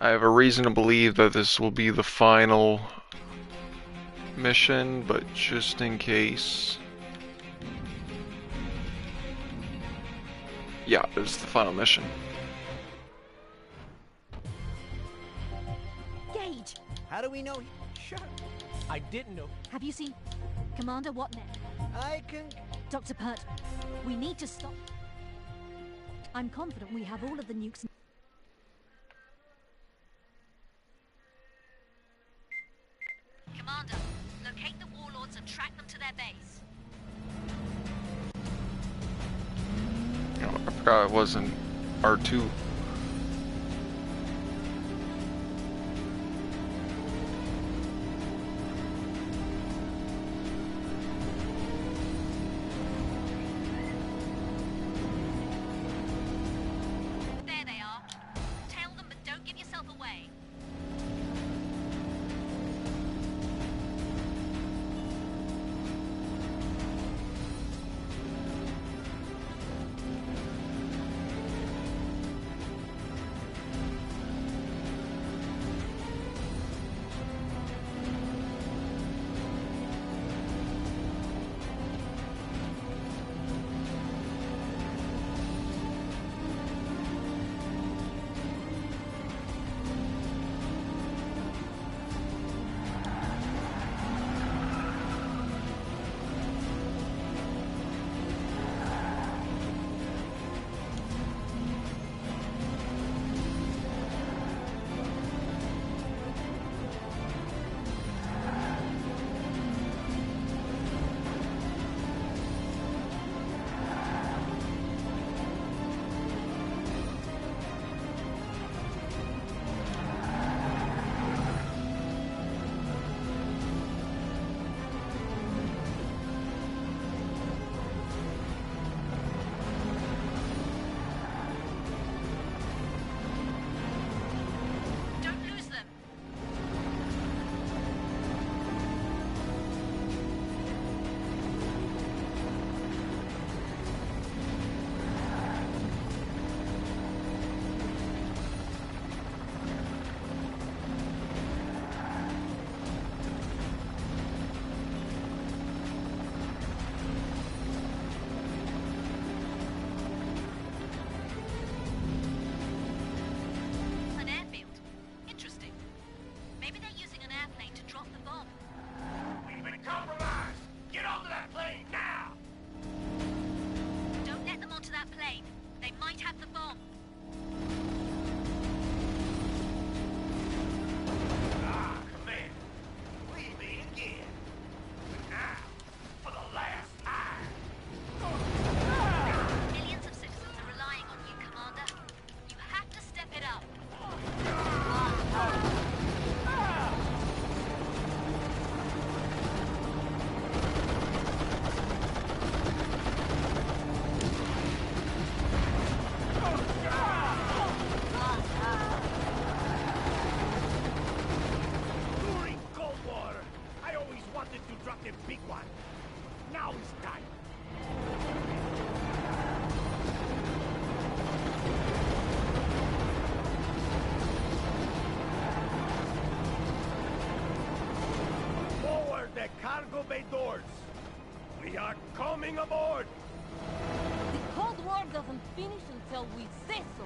I have a reason to believe that this will be the final mission, but just in case. Yeah, it's the final mission. Gage! How do we know? Shut up. I didn't know. Have you seen Commander Watnet? I can. Dr. Pert, we need to stop. I'm confident we have all of the nukes. Commander, locate the warlords and track them to their base. Oh, I forgot it wasn't R2. There they are. Tail them, but don't give yourself away. Don't lose them. An airfield. Interesting. Maybe they're using an airplane to drop the bomb. We've been compromised! Get onto that plane now! Don't let them onto that plane. They might have the bomb. Ah, Commander. Leave me again. Now, for the last time. Millions of citizens are relying on you, Commander. You have to step it up. During Coldwater, I always wanted to drop the big one. Now it's time. Forward the cargo bay doors. We are coming aboard. The Cold War doesn't finish until we say so.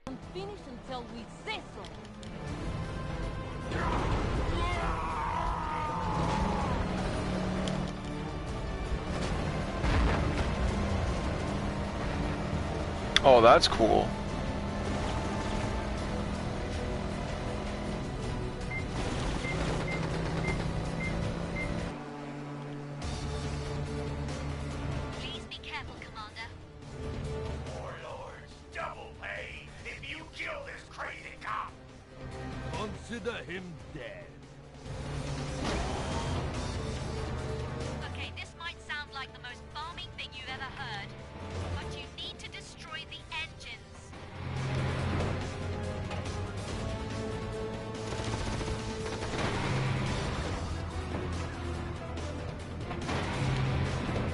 Doesn't finish until we say so. Oh, that's cool. Please be careful, Commander. Warlords, double pay if you kill this crazy cop. consider him dead. Okay, this might sound like the most farming thing you've ever heard, but you need to destroy the engines.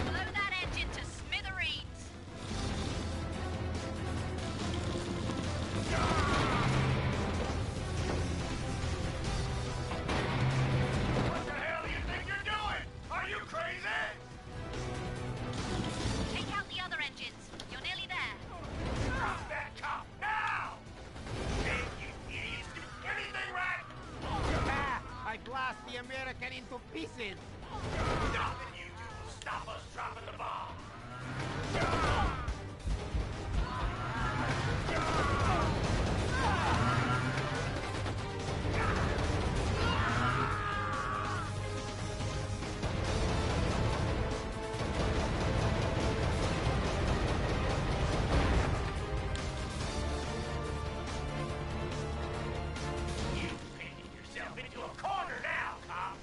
Blow that engine to smithereens. What the hell do you think you're doing? Are you crazy? Take out the other engines. You're nearly there. Drop that cop now! Hey, you idiots, do anything right? Ah, I blasted the American into pieces. Nothing you do will stop us dropping the bomb. You've painted yourself into a corner now, cop.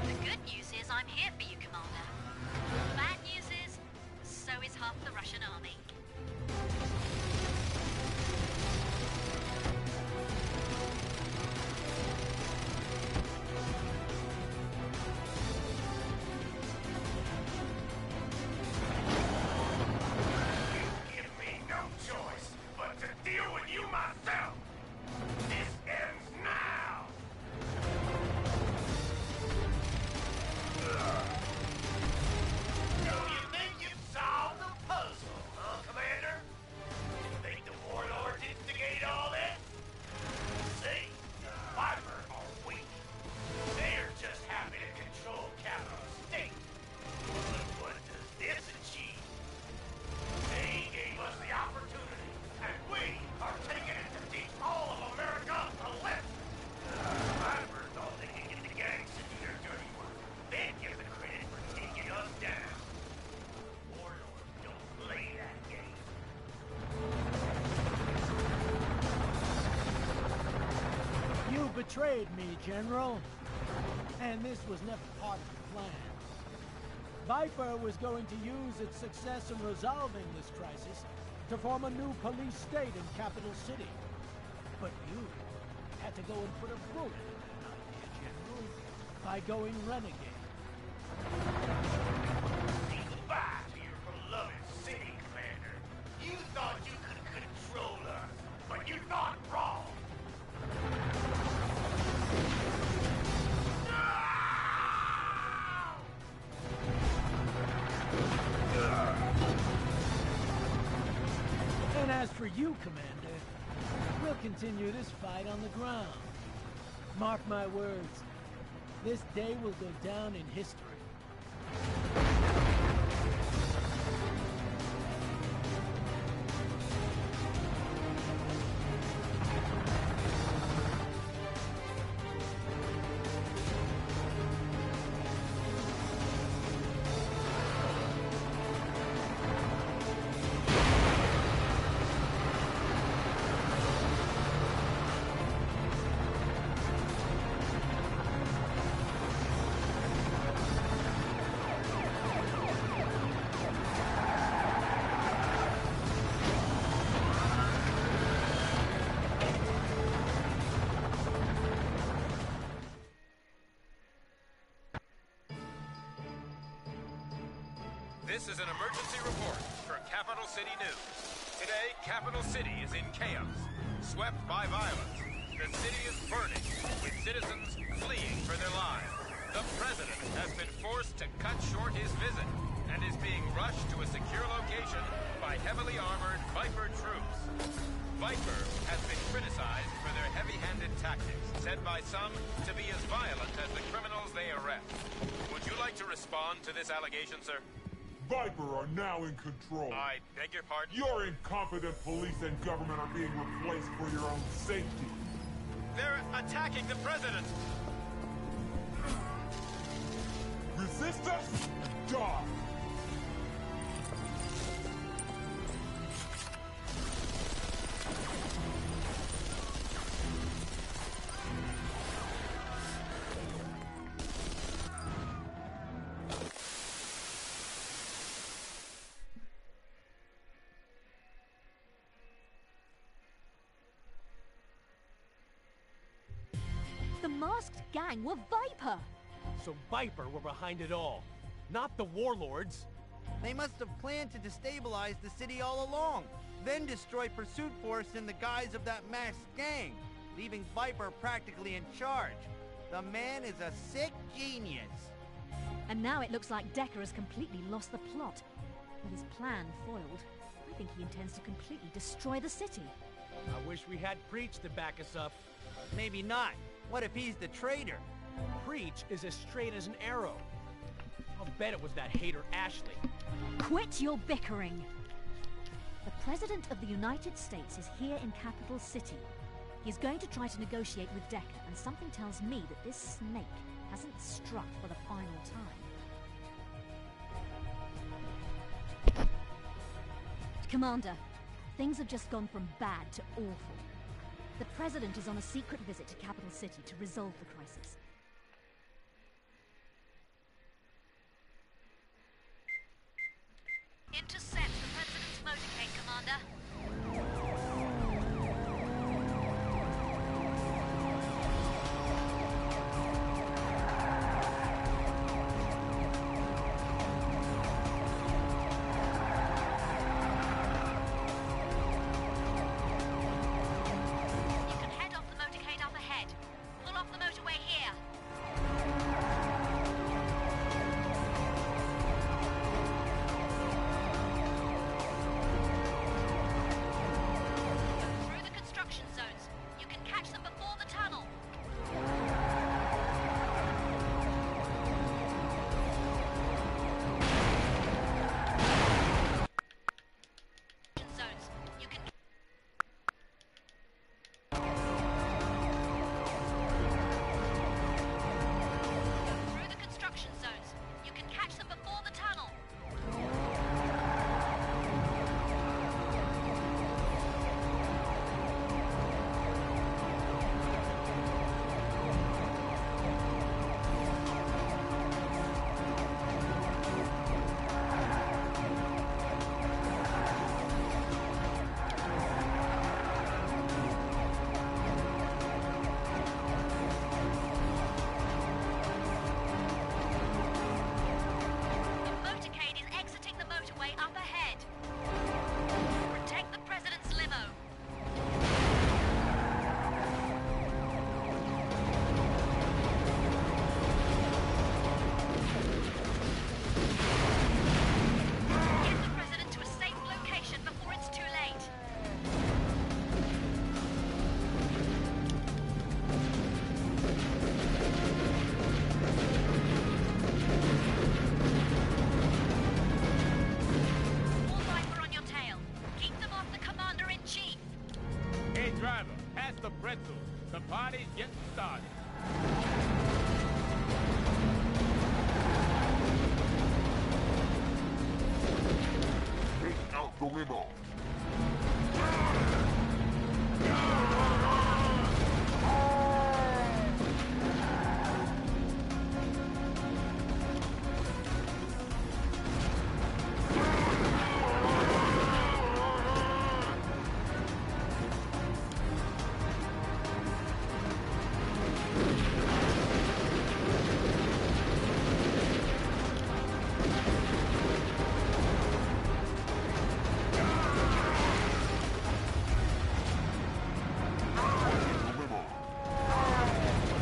The good news is I'm here for you, Commander. The bad news is, so is half the Russian army. You give me no choice but to deal with you myself. This ends now. So you think you've solved the puzzle, huh, Commander? You think the warlords instigate all this? See, Viper are weak. They're just happy to control capital state. But what does this achieve? They gave us the opportunity, and we are taking it to teach all of America a lesson. Viper thought they could get the gangs to do their dirty work, then give the credit for taking us down. Warlords don't play that game. You betrayed me, General. And this was never part of the plan. Viper was going to use its success in resolving this crisis to form a new police state in Capital City. But you had to go and put a bullet in that idea, General, by going renegade. Say goodbye to your beloved city, Commander. You thought you could control us, but you thought wrong. And as for you, Commander, we'll continue this fight on the ground. Mark my words, this day will go down in history. This is an emergency report for Capital City News. Today, Capital City is in chaos, swept by violence. The city is burning, with citizens fleeing for their lives. The president has been forced to cut short his visit. and is being rushed to a secure location by heavily armored Viper troops. Viper has been criticized for their heavy-handed tactics, said by some to be as violent as the criminals they arrest. Would you like to respond to this allegation, sir? Viper are now in control. I beg your pardon? Your incompetent police and government are being replaced for your own safety. They're attacking the president! Resist us? Die! The masked gang were Viper! So Viper were behind it all, not the warlords. They must have planned to destabilize the city all along, then destroy Pursuit Force in the guise of that masked gang, leaving Viper practically in charge. The man is a sick genius. And now it looks like Decker has completely lost the plot. With his plan foiled, I think he intends to completely destroy the city. I wish we had Preach to back us up. Maybe not. What if he's the traitor? Preach is as straight as an arrow. I'll bet it was that hater Ashley. Quit your bickering! The President of the United States is here in Capital City. He's going to try to negotiate with Decker, and something tells me that this snake hasn't struck for the final time. Commander, things have just gone from bad to awful. The President is on a secret visit to Capital City to resolve the crisis. Intercept the President's motorcade, Commander. You can head off the motorcade up ahead. Pull off the motorway here. Through the construction zones. You can catch them before the tunnel. Zones. You can through the construction zones. You can catch them before the tunnel. The motorcade is exiting the motorway up ahead. Protect the President's limo. Get the President to a safe location before it's too late. All Viper on your tail. Keep them off the Commander-in-Chief. Hey, driver, pass the pretzels. The party's getting started. Take out the limo.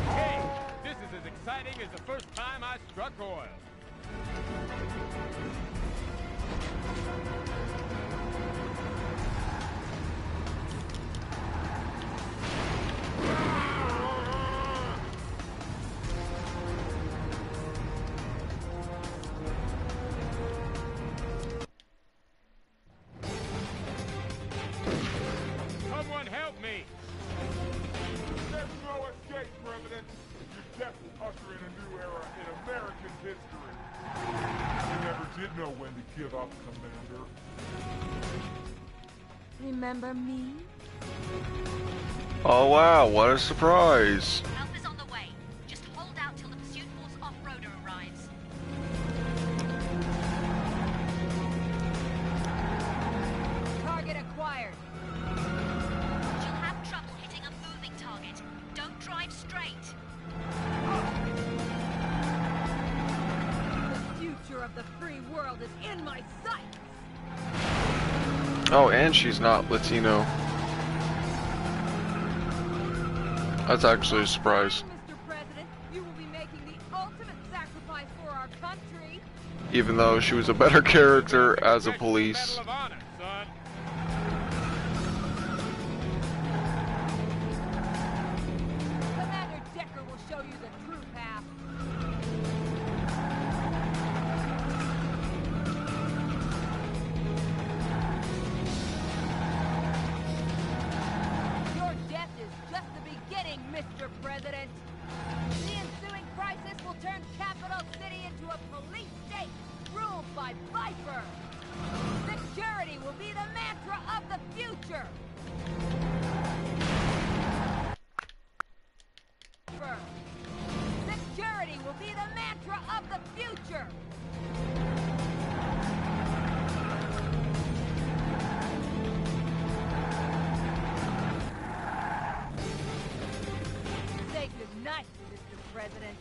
Hey, this is as exciting as the first time I struck oil. Someone help me! There's no escape, President. Your death will usher in a new era in American history. You never did know when to give up, Commander. Remember me? Oh wow, what a surprise. Help is on the way. Just hold out till the pursuit force off-roader arrives. Target acquired. You'll have trouble hitting a moving target. Don't drive straight. The future of the free world is in my sights. Oh, and she's not Latino. That's actually a surprise. Mr. President, you will be making the ultimate sacrifice for our country. Even though she was a better character as a police. Medal of Honor, son. Commander Decker will show you the true path. Your death is just the beginning, Mr. President. The ensuing crisis will turn Capital City into a police state ruled by Viper. Security will be the mantra of the future. Security will be the mantra of the future. Say goodnight, Mr. President.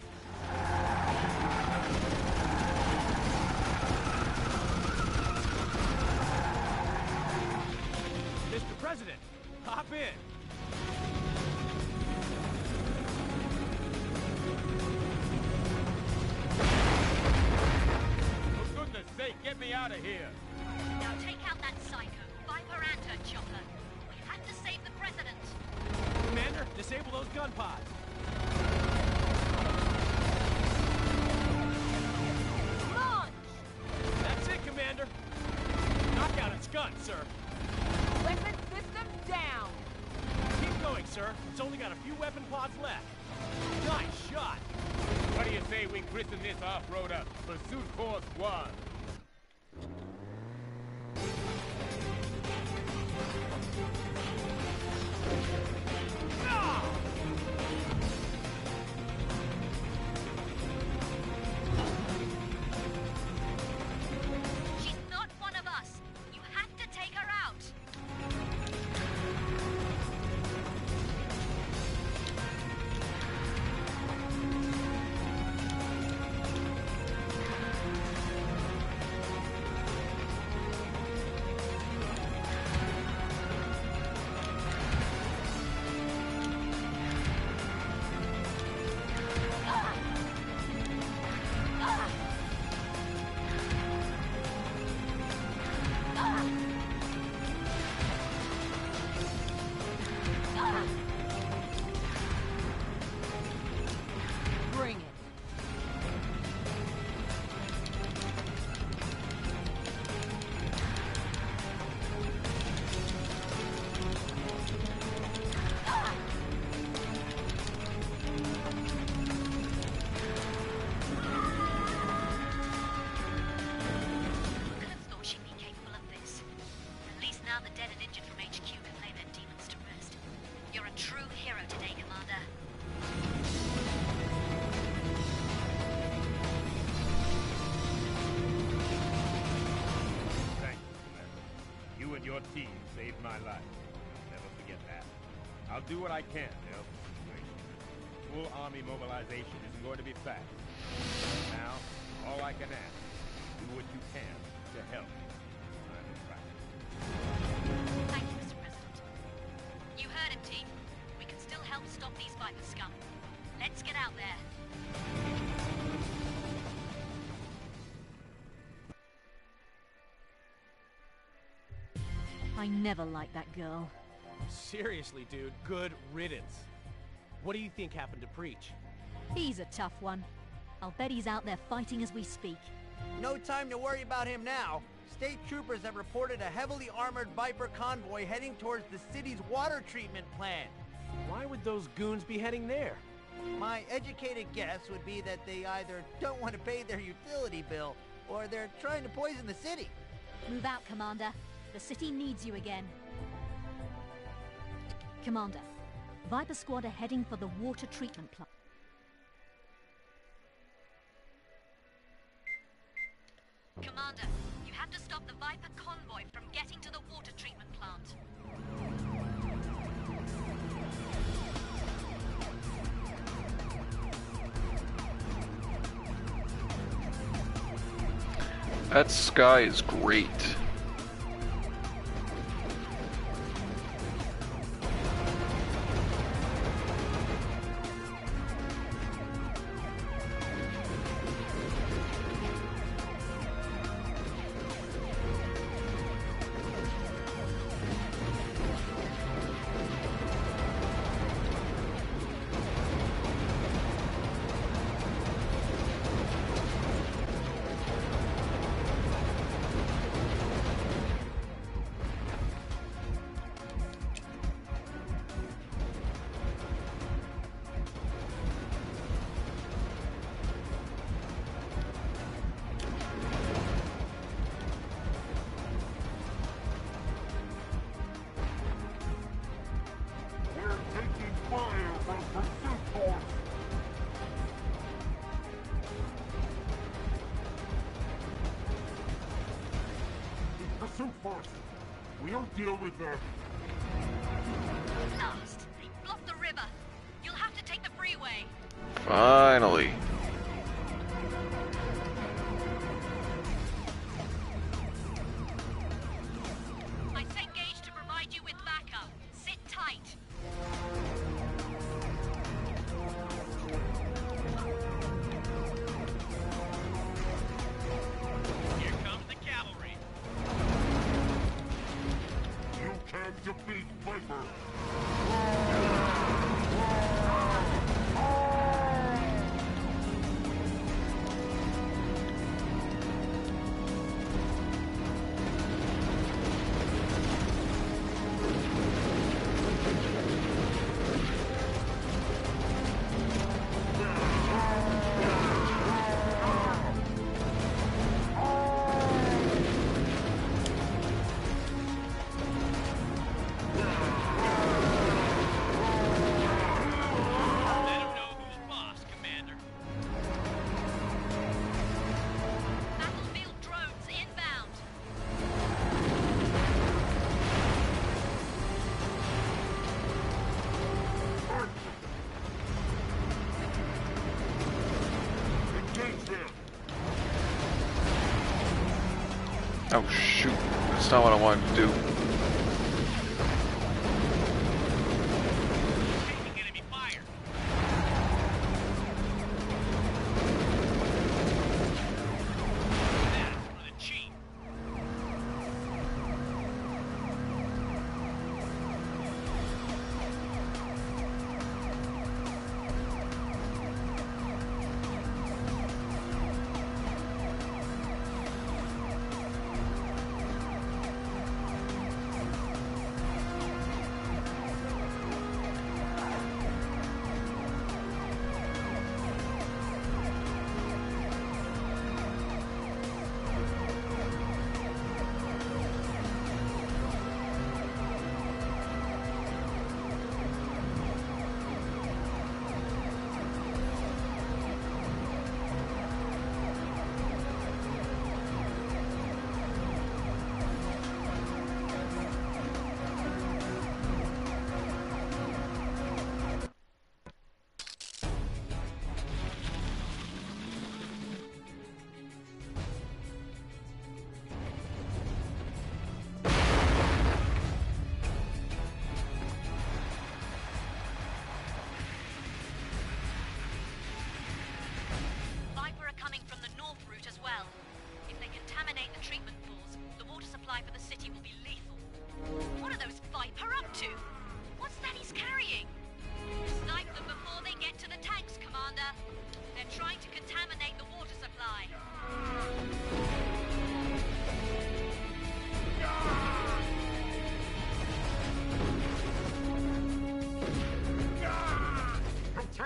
Mr. President, hop in. For goodness sake, get me out of here! Now take out that psycho, Viper and her chopper. We have to save the president. Commander, disable those gun pods. Launch! That's it, Commander. Knock out its gun, sir. Weapon system down. Keep going, sir. It's only got a few weapon pods left. Nice shot. What do you say we christen this off-roader Pursuit Force 1? She's not one of us. You have to take her out. Bring it. Could have thought she'd be capable of this. At least now the dead and injured from HQ can lay their demons to rest. You're a true hero today, Commander. Thank you, Commander. You and your team saved my life. I'll never forget that. I'll do what I can to help the situation. Full army mobilization isn't going to be fast. Now, all I can ask is do what you can to help. I'm in practice. Thank you, Mr. President. You heard him, team. We can still help stop these Viper scum. Let's get out there. I never liked that girl. Seriously, dude, good riddance. What do you think happened to Preach? He's a tough one. I'll bet he's out there fighting as we speak. No time to worry about him now. State troopers have reported a heavily armored Viper convoy heading towards the city's water treatment plant. Why would those goons be heading there? My educated guess would be that they either don't want to pay their utility bill, or they're trying to poison the city. Move out, Commander. The city needs you again. Commander, Viper Squad are heading for the water treatment plant. Commander, you have to stop the Viper convoy from getting to the water treatment plant. That sky is great. Pursuit force. We'll deal with them. Blast! They blocked the river. You'll have to take the freeway. Finally. I sent Gage to provide you with backup. Sit tight. Here comes the cavalry. You can defeat Viper. Let him know who's boss, Commander. Battlefield drones inbound. Engage them. Oh shoot. That's not what I wanted to do. Taking enemy fire. That's for the chief.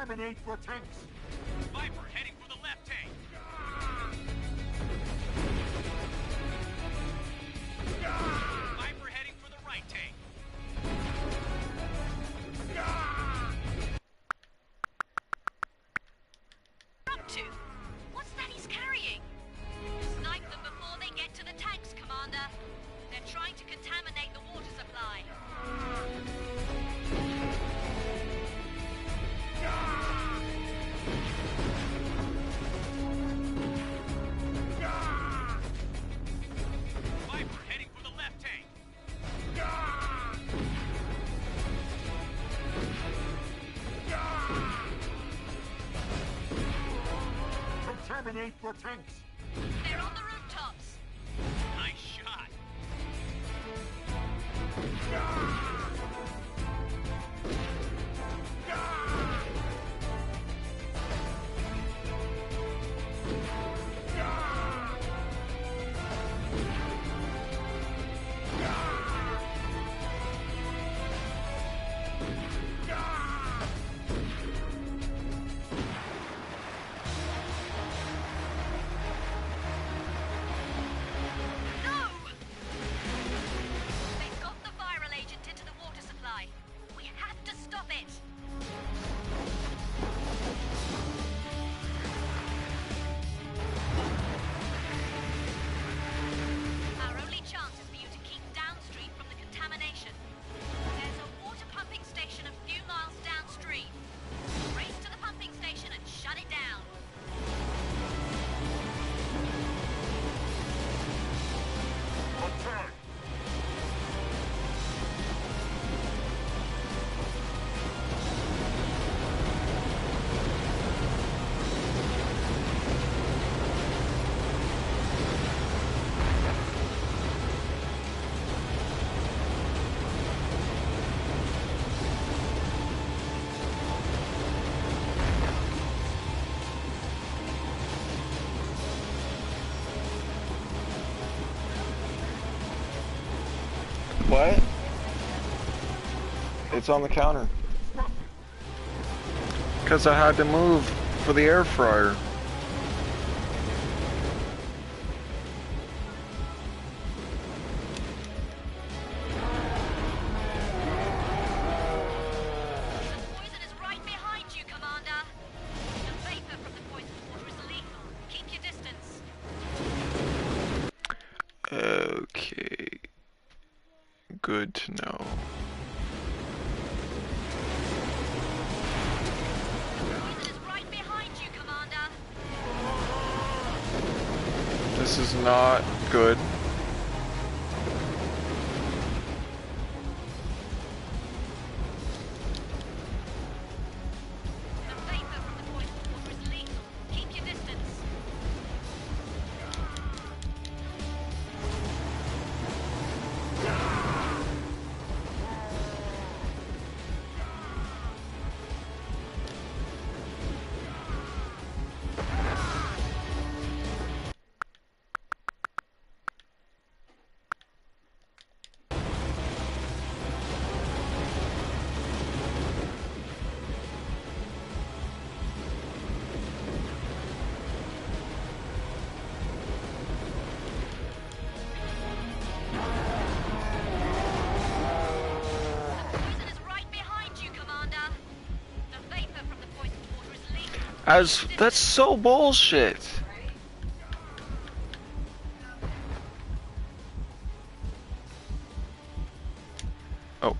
Contaminate the tanks! Viper heading for the left tank. Viper heading for the right tank. Up to? What's that he's carrying? Snipe them before they get to the tanks, Commander. They're trying to contaminate the water supply. Viper heading for the left tank. Contaminate the tanks! They're on the rooftops. Nice shot. No! They've got the viral agent into the water supply. We have to stop it. Our only chance is for you to keep downstream from the contamination. There's a water pumping station a few miles downstream. Race to the pumping station and shut it down. Attack! What? It's on the counter. Because I had to move for the air fryer. The poison is right behind you, Commander. The vapor from the poison water is lethal. Keep your distance. Okay. Good to know. Poison is right behind you, Commander. This is not good. The vapor from the poison water is lethal. Keep your distance. The poison is right behind you, Commander. The vapor from the poison water is lethal. That's so bullshit. Oh.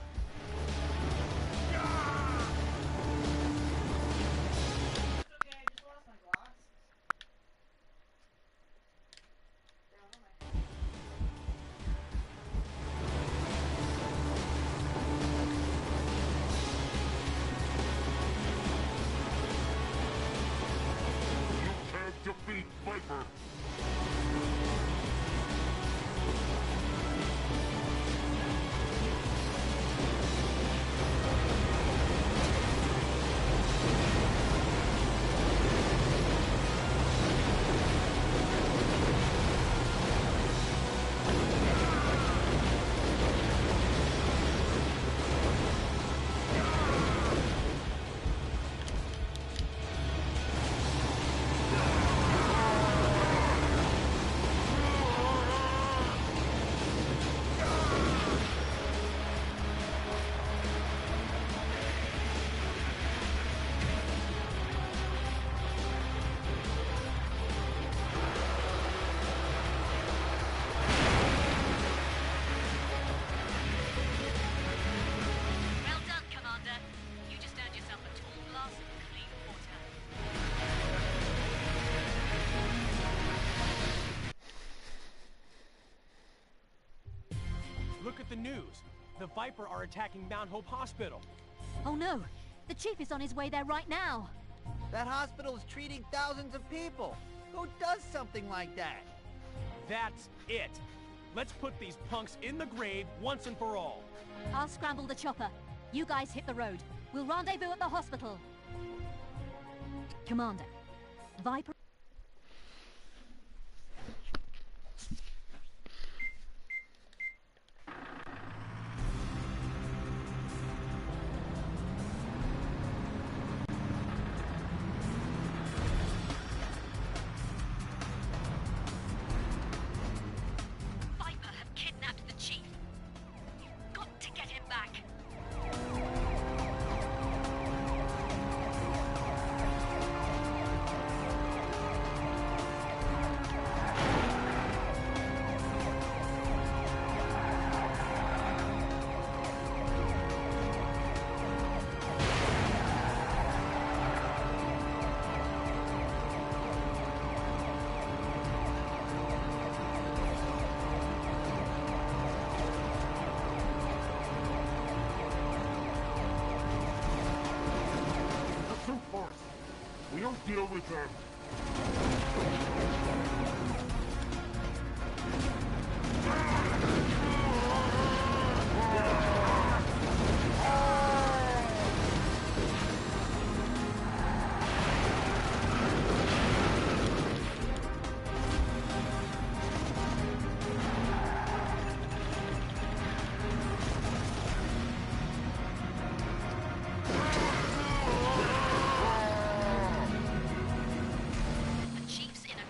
You can't defeat Viper! news. The Viper are attacking Mount Hope Hospital. Oh no! The chief is on his way there right now! That hospital is treating thousands of people. Who does something like that? That's it. Let's put these punks in the grave once and for all. I'll scramble the chopper. You guys hit the road. We'll rendezvous at the hospital. Commander, Viper... Viper have kidnapped the chief. You've got to get him back. That's too far. We'll deal with them. The chief's in a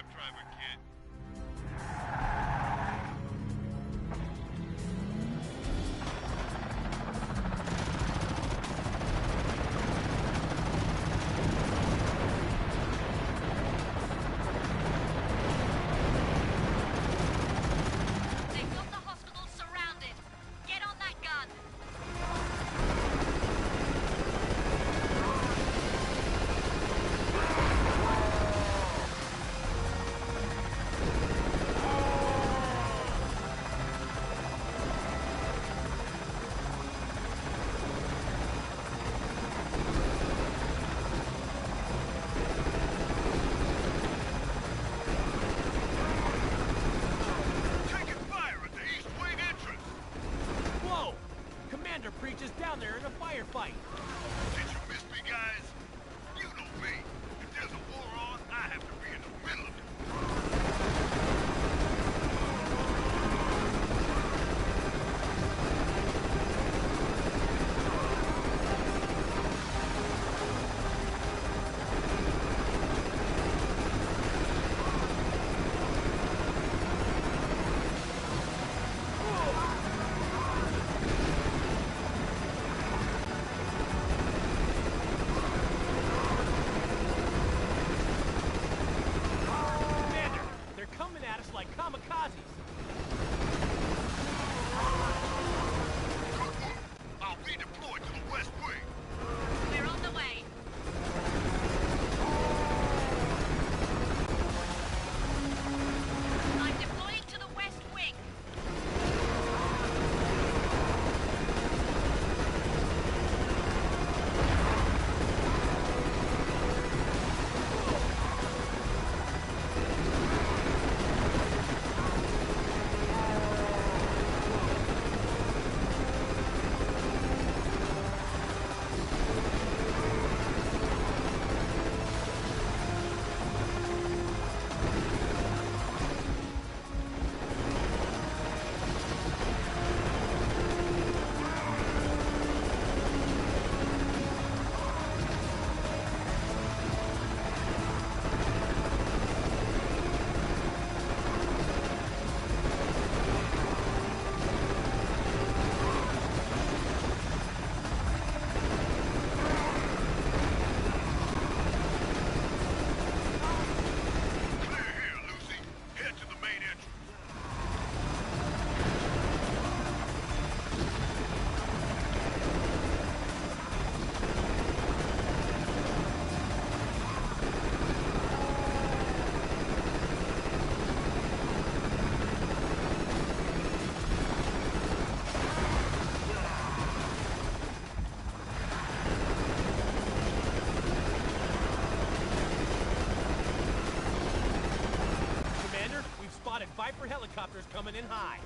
cab driver, kid. They've got the hospital surrounded. Get on that gun. Taking fire at the East Wing entrance. Whoa! Commander Preach is down there in a firefight. Did you miss me, guys? You know me. If there's a war on, I have to be in the middle of it. Commander, they're coming at us like kamikazes. Good work. I'll redeploy to the West Wing. We're on the way. I'm deploying to the West Wing. Clear here, Lucy. Head to the main entrance. Commander, we've spotted Viper helicopters coming in high.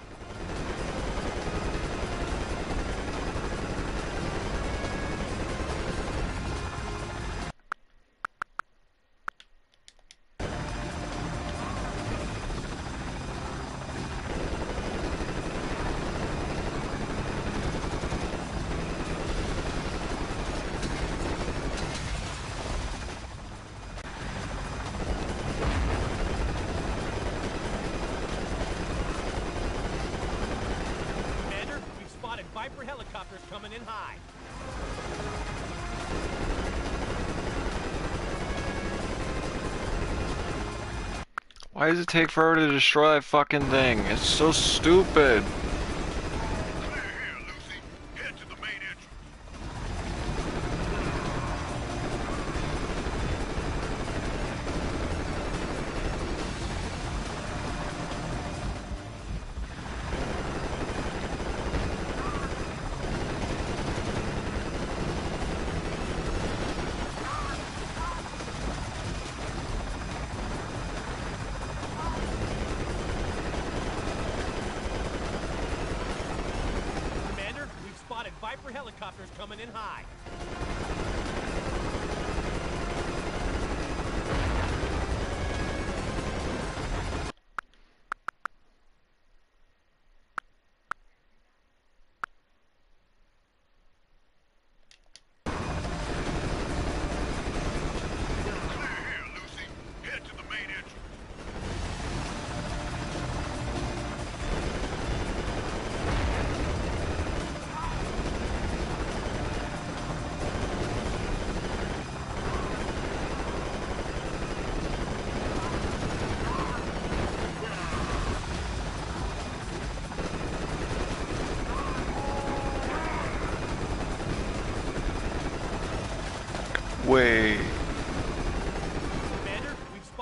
Commander, we've spotted Viper helicopters coming in high. Why does it take forever to destroy that fucking thing? It's so stupid. Clear here, Lucy. Head to the main entrance. Viper helicopters coming in high. Clear here, Lucy. Head to the main entrance.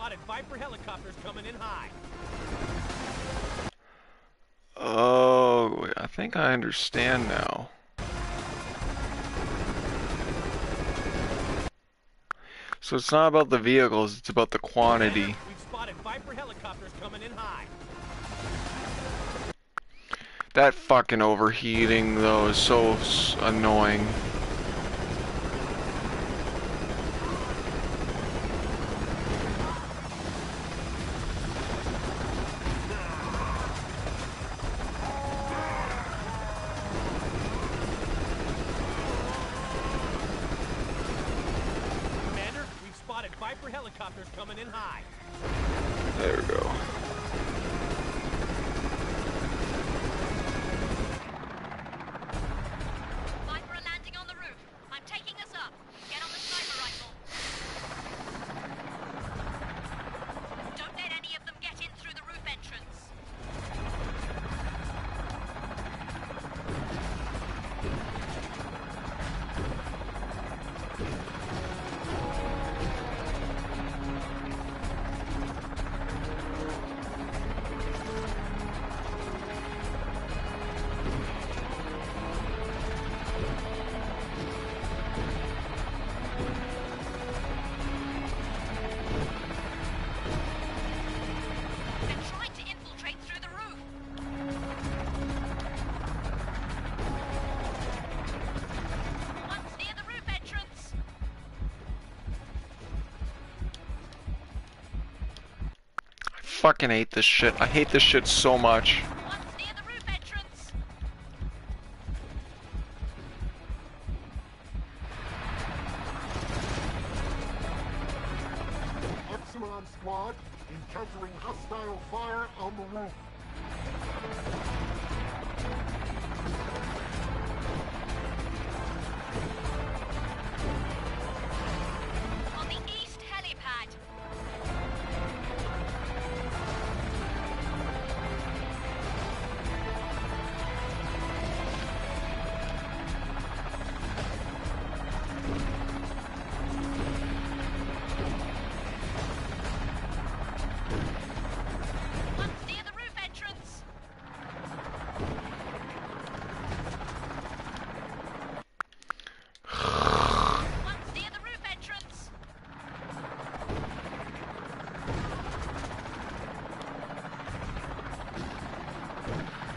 spotted Viper helicopters coming in high. Oh, I think I understand now. So it's not about the vehicles, it's about the quantity. We've spotted Viper helicopters coming in high. That fucking overheating, though, is so annoying. Commander, we've spotted Viper helicopters coming in high. There we go. Viper are landing on the roof. I'm taking us up. Get on the sniper rifle. Don't let any of them get in through the roof entrance. They're trying to infiltrate through the roof. One's near the roof entrance. I fucking hate this shit. I hate this shit so much. One's near the roof entrance. Epsilon Squad encountering hostile fire on the roof. On the east helipad. One's near the roof entrance. One's near the roof entrance.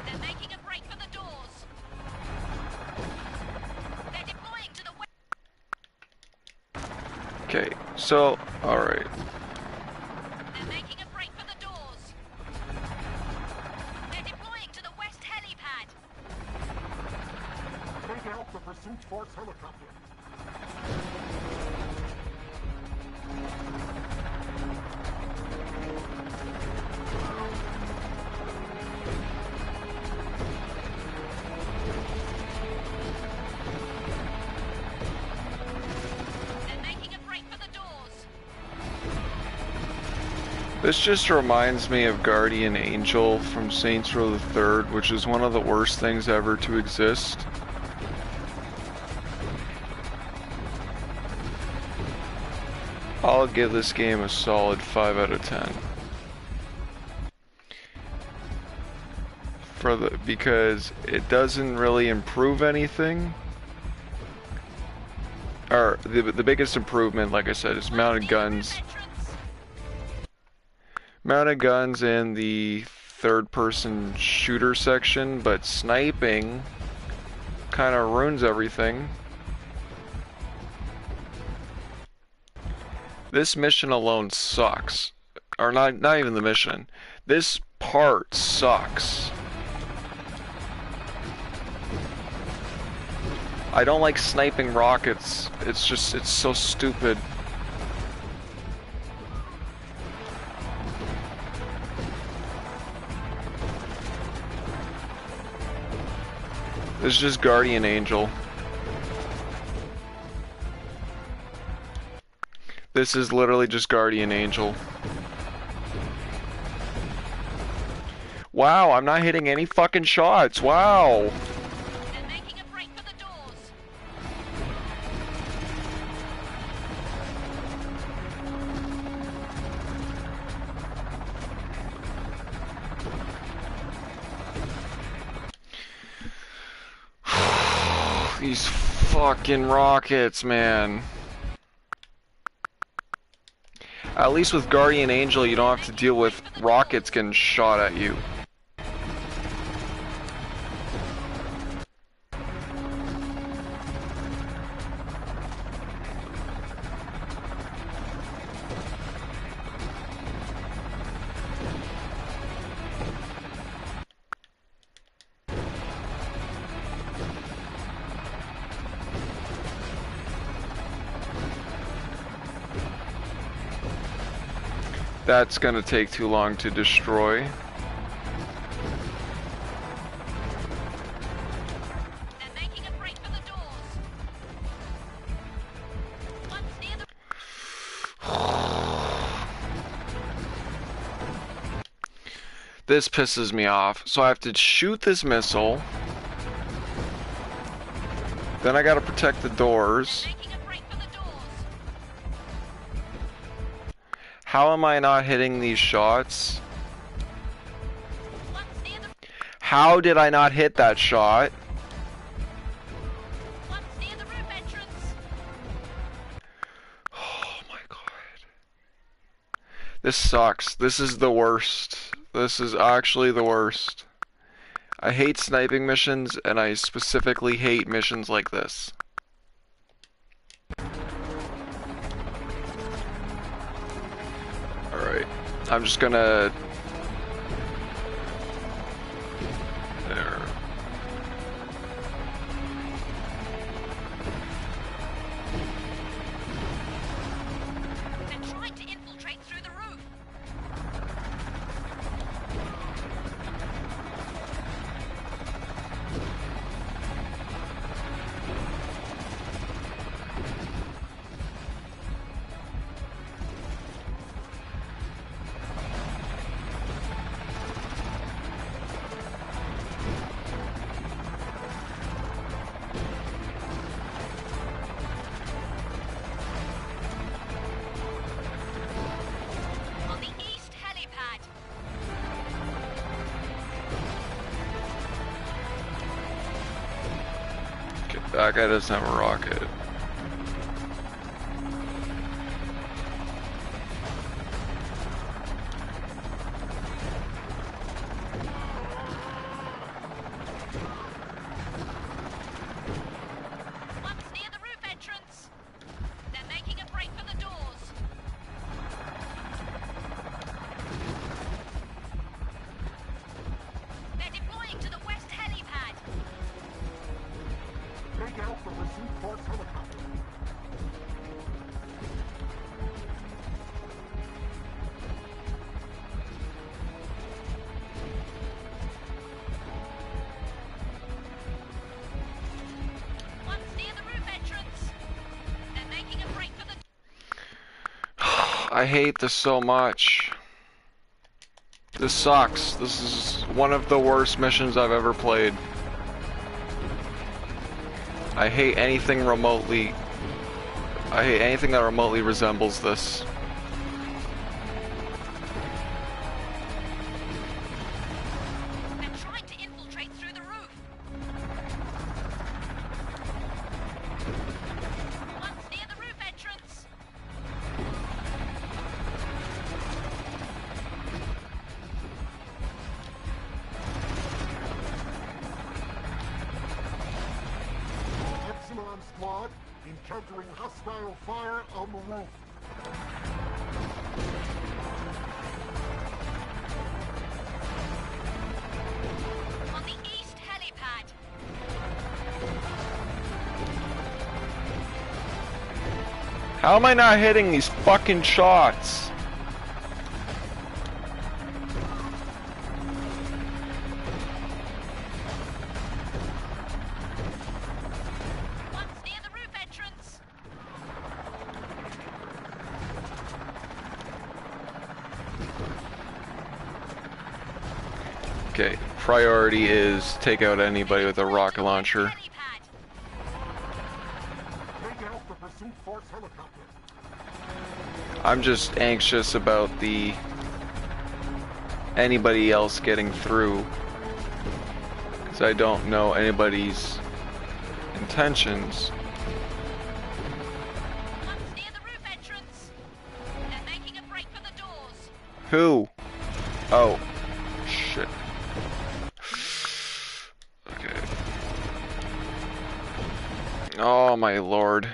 They're making a break for the doors. They're deploying to the west. Okay, so, alright. They're making a break for the doors. They're deploying to the west helipad. Take out the pursuit force helicopter. They're making a break for the doors. This just reminds me of Guardian Angel from Saints Row the Third, which is one of the worst things ever to exist. I'll give this game a solid 5 out of 10. Because it doesn't really improve anything. Or the biggest improvement, like I said, is mounted guns. Mounted guns in the third-person shooter section, but sniping kind of ruins everything. This mission alone sucks. Or not even the mission. This part sucks. I don't like sniping rockets. It's so stupid. This is just Guardian Angel. This is literally just Guardian Angel. Wow, I'm not hitting any fucking shots. Wow. They're making a break for the doors. These fucking rockets, man. At least with Guardian Angel, you don't have to deal with rockets getting shot at you. That's gonna take too long to destroy. They're making a break for the doors. One's near the... This pisses me off. So I have to shoot this missile. Then I gotta protect the doors. How am I not hitting these shots? How did I not hit that shot? Oh my god. This sucks. This is the worst. This is actually the worst. I hate sniping missions, and I specifically hate missions like this. Alright, I'm just gonna... There. They're trying to infiltrate through the roof. On the east helipad. Okay, that guy doesn't have a rocket. One's near the roof entrance. They're making a break for the doors. They're deploying to the west helipad. Take out the pursuit force helicopter. One's near the roof entrance. They're making a break for the... I hate this so much. This sucks. This is one of the worst missions I've ever played. I hate anything remotely... I hate anything that remotely resembles this. They're trying to infiltrate through the roof. One's near the roof entrance. Epsilon squad encountering hostile fire on the roof. On the east helipad. How am I not hitting these fucking shots? One's near the roof entrance. Okay, priority is take out anybody with a rocket launcher. Helipad. Take out the pursuit force helicopter. I'm just anxious about the anybody else getting through, because I don't know anybody's intentions. One's near the roof entrance. They're making a break for the doors. Who? Oh. Shit. Okay. Oh my lord.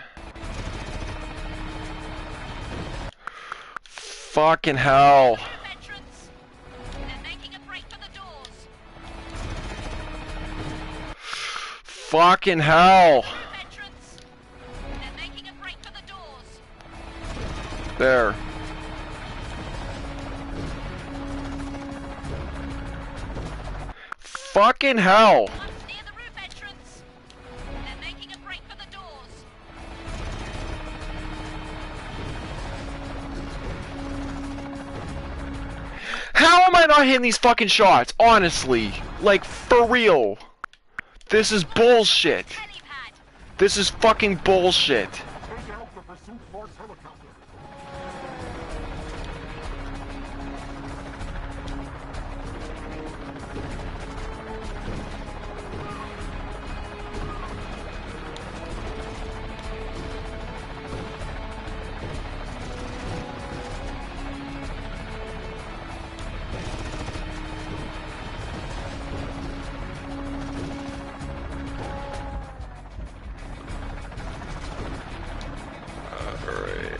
Fucking hell. Roof entrance. They're making a break for the doors. Fucking hell. Roof entrance. They're making a break for the doors. There. Fucking hell. One's near the roof entrance. They're making a break for the doors. How am I not hitting these fucking shots? Honestly. Like, for real. This is bullshit. Helipad. This is fucking bullshit. Take out the pursuit force helicopter. Alright.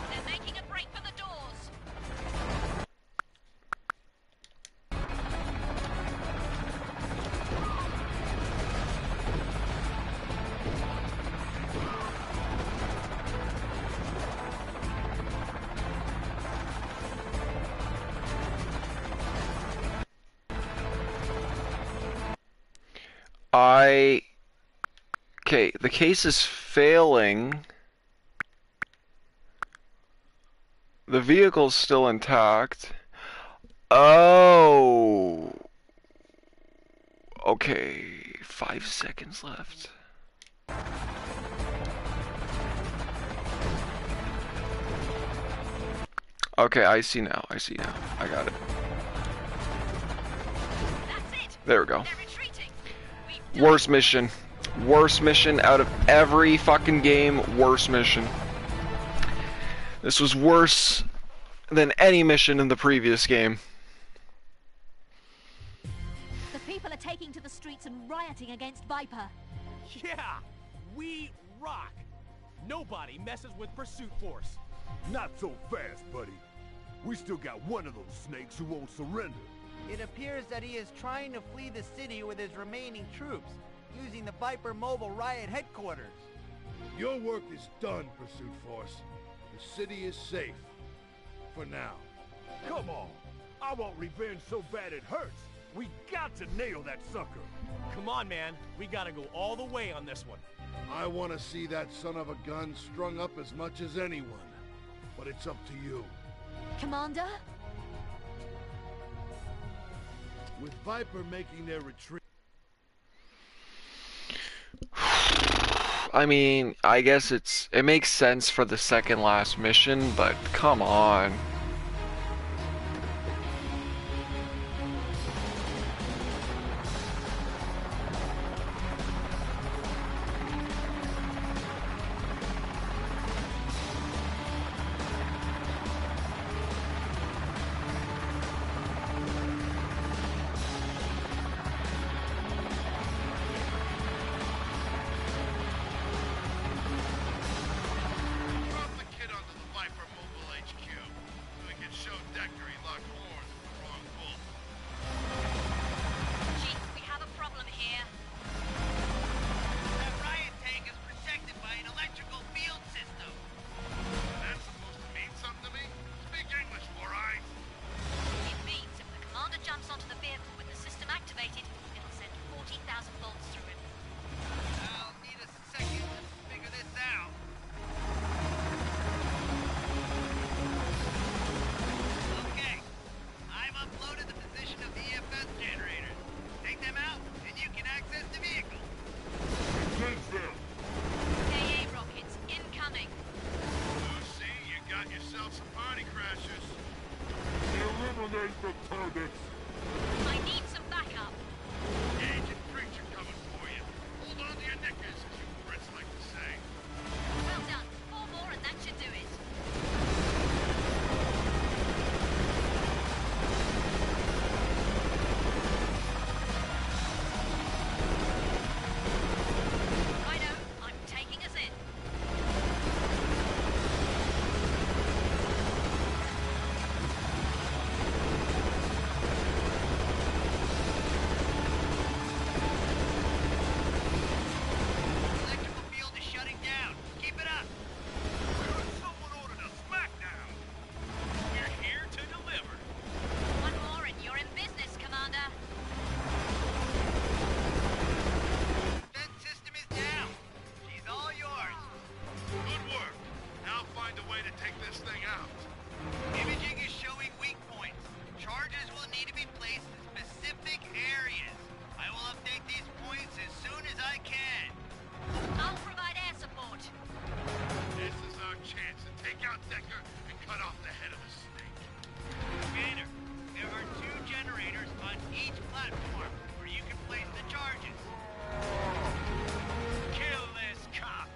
They're making a break for the doors. Okay, the case is failing. The vehicle's still intact. Oh. Okay, 5 seconds left. Okay, I see now. I see now. I got it. That's it. There we go. They're retreating. We've done Worst mission. Worst mission out of every fucking game. Worst mission. This was worse than any mission in the previous game. The people are taking to the streets and rioting against Viper. Yeah, we rock. Nobody messes with Pursuit Force. Not so fast, buddy. We still got one of those snakes who won't surrender. It appears that he is trying to flee the city with his remaining troops, using the Viper Mobile Riot headquarters. Your work is done, Pursuit Force. The city is safe. For now. Come on. I want revenge so bad it hurts. We got to nail that sucker. Come on, man. We gotta go all the way on this one. I want to see that son of a gun strung up as much as anyone. But it's up to you. Commander? With Viper making their retreat... I mean, I guess it makes sense for the second last mission, but come on. Drop the kid onto the Viper Mobile HQ. access onto the vehicle with the system activated, it'll send 40,000 volts through him. I'll need a second to figure this out. Okay, I've uploaded the position of the EFS generators. Take them out, and you can access the vehicle. Engage them! AA rockets incoming. Lucy, you got yourself some party crashers. Eliminate the turrets! I need some backup. Agent Preacher coming for you. Hold on to your knickers, as you Brits like to say. Well done. 4 more and that should do it. Righto, I'm taking us in. Electrical field is shutting down. Keep it up. Someone ordered a smackdown. We're here to deliver. One more and you're in business, Commander. Vent system is down. She's all yours. Good work. Now find a way to take this thing out. Imaging is showing weak points. Charges will need to be placed in specific areas. I will update these points as soon as I can. I'll provide air support. This is our chance to take out Decker and cut off the head of the snake. Gator, there are 2 generators on each platform where you can place the charges. Kill this cop.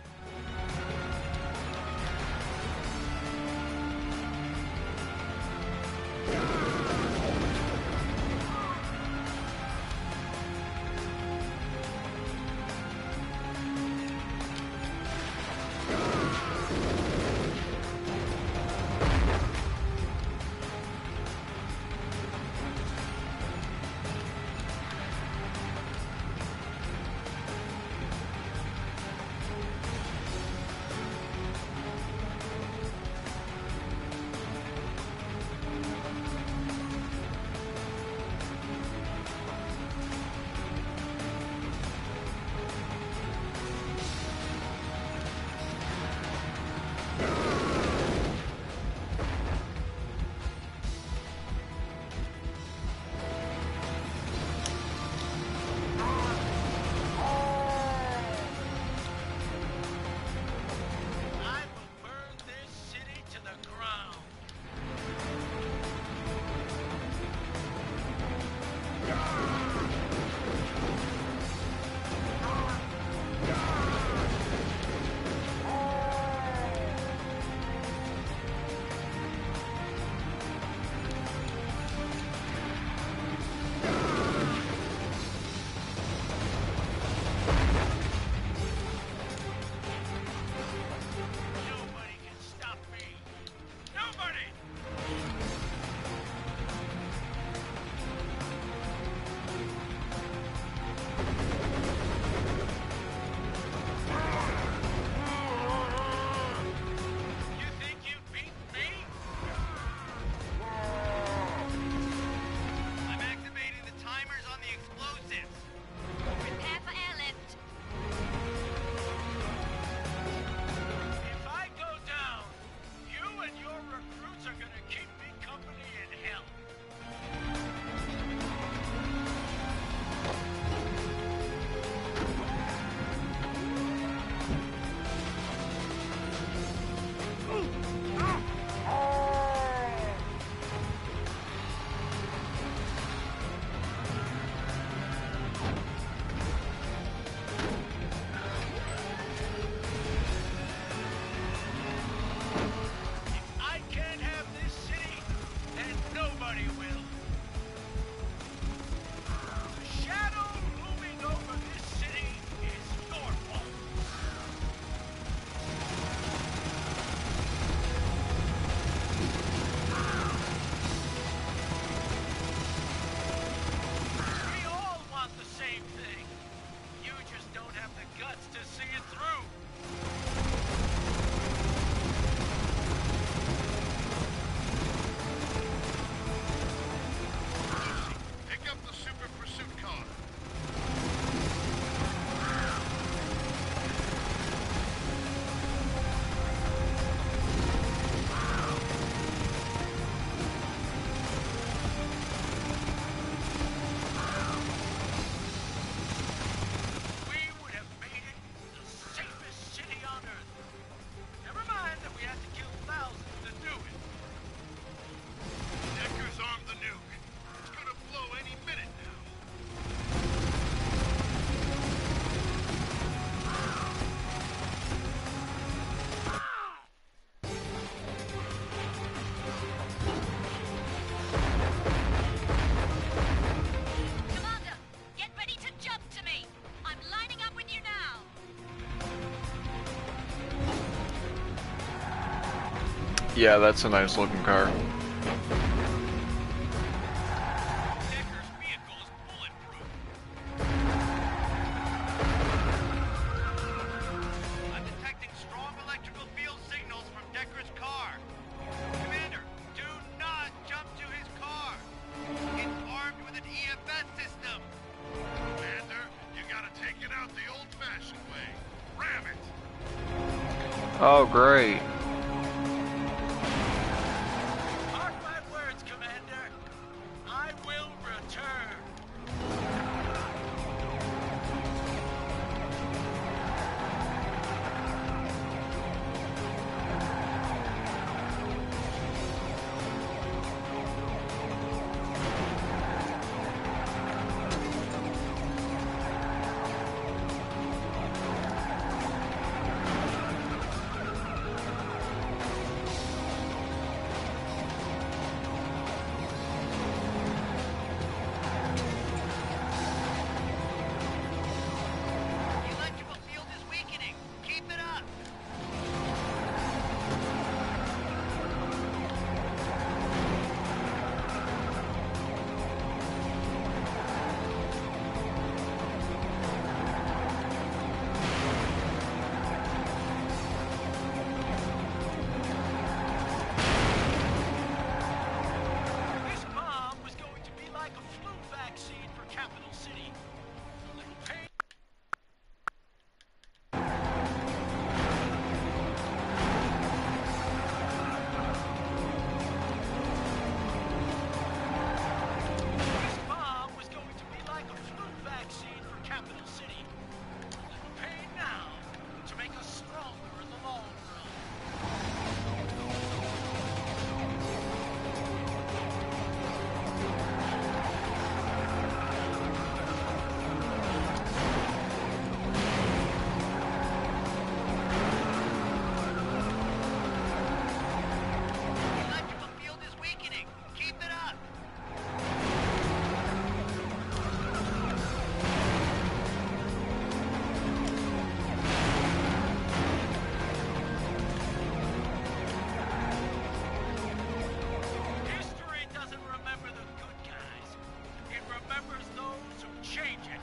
Yeah, that's a nice looking car. Decker's vehicle is bulletproof. I'm detecting strong electrical field signals from Decker's car. Commander, do not jump to his car. It's armed with an EFS system. Commander, you gotta take it out the old-fashioned way. Ram it! Oh, great. Mark my words, Commander. I will return. The electrical field is weakening. Keep it up. This bomb was going to be like a flu vaccine for Capital City. A little pain. This bomb was going to be like a flu vaccine for Capital City. A little pain now to make us stronger in the long run. The electrical field is weakening. Keep it up. History doesn't remember the good guys. It remembers those who change it.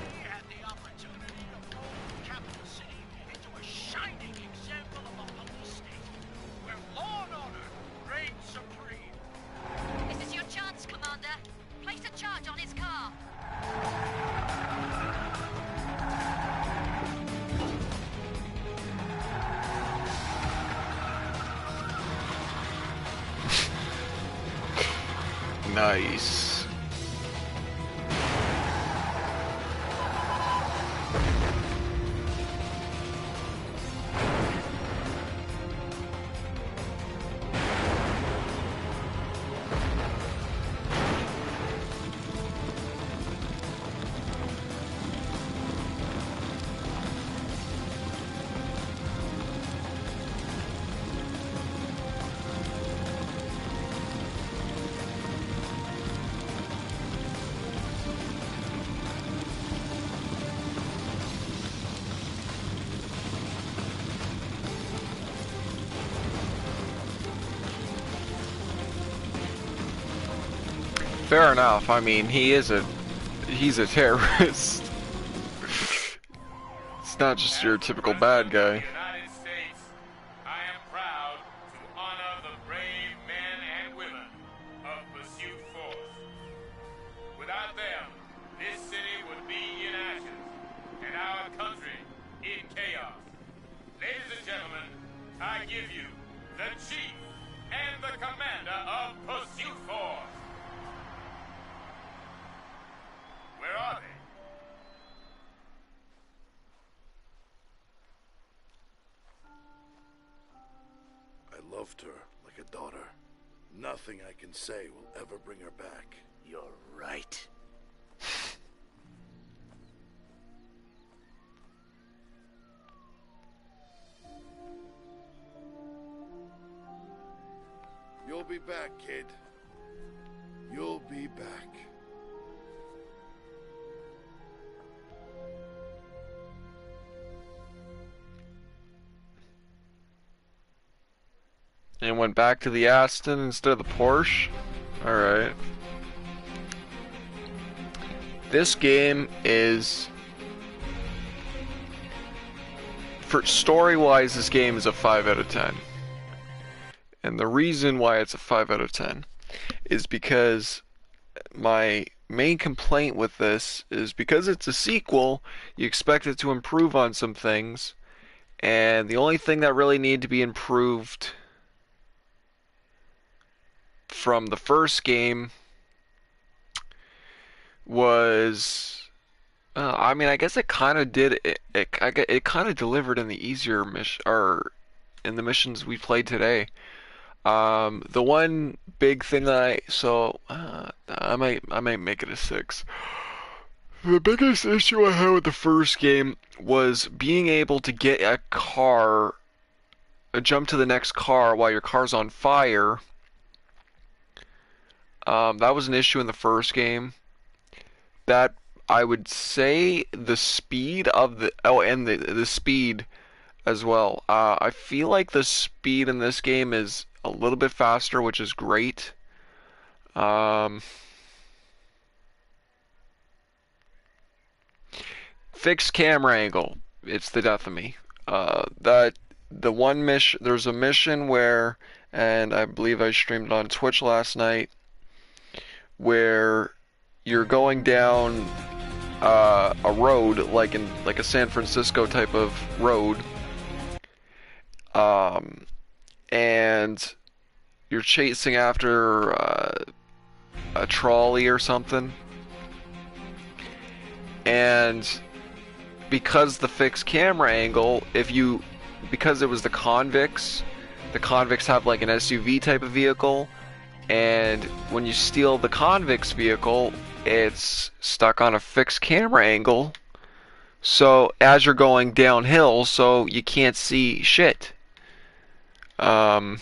We had the opportunity to mold Capital City into a shining example of a police state where law and order reign supreme. This is your chance, Commander. Place a charge on his car. Nice. Fair enough. I mean, he's a terrorist. It's not just your typical bad guy. United States, I am proud to honor the brave men and women of Pursuit Force. Without them, this city would be in ashes, and our country in chaos. Ladies and gentlemen, I give you the Chief and the Commander of Pursuit Force. Where are they? I loved her like a daughter. Nothing I can say will ever bring her back. You're right. You'll be back, kid. You'll be back. And went back to the Aston instead of the Porsche? Alright. This game is... For story-wise, this game is a 5 out of 10. And the reason why it's a 5 out of 10 is because my main complaint with this is because it's a sequel, you expect it to improve on some things, and the only thing that really needed to be improved from the first game was, I mean, I guess it kind of did. It kind of delivered in the easier mission, or in the missions we played today. The one big thing that I might make it a 6. The biggest issue I had with the first game was being able to get a car, jump to the next car while your car's on fire. That was an issue in the first game. That, I would say, the speed of the... Oh, and the speed as well. I feel like the speed in this game is a little bit faster, which is great. Fixed camera angle. It's the death of me. The one mission... There's a mission where... And I believe I streamed it on Twitch last night, where you're going down a road, like a San Francisco type of road, and you're chasing after a trolley or something, and because the fixed camera angle, because it was the convicts have like an SUV type of vehicle. And when you steal the convict's vehicle, it's stuck on a fixed camera angle. So as you're going downhill, so you can't see shit. Third-person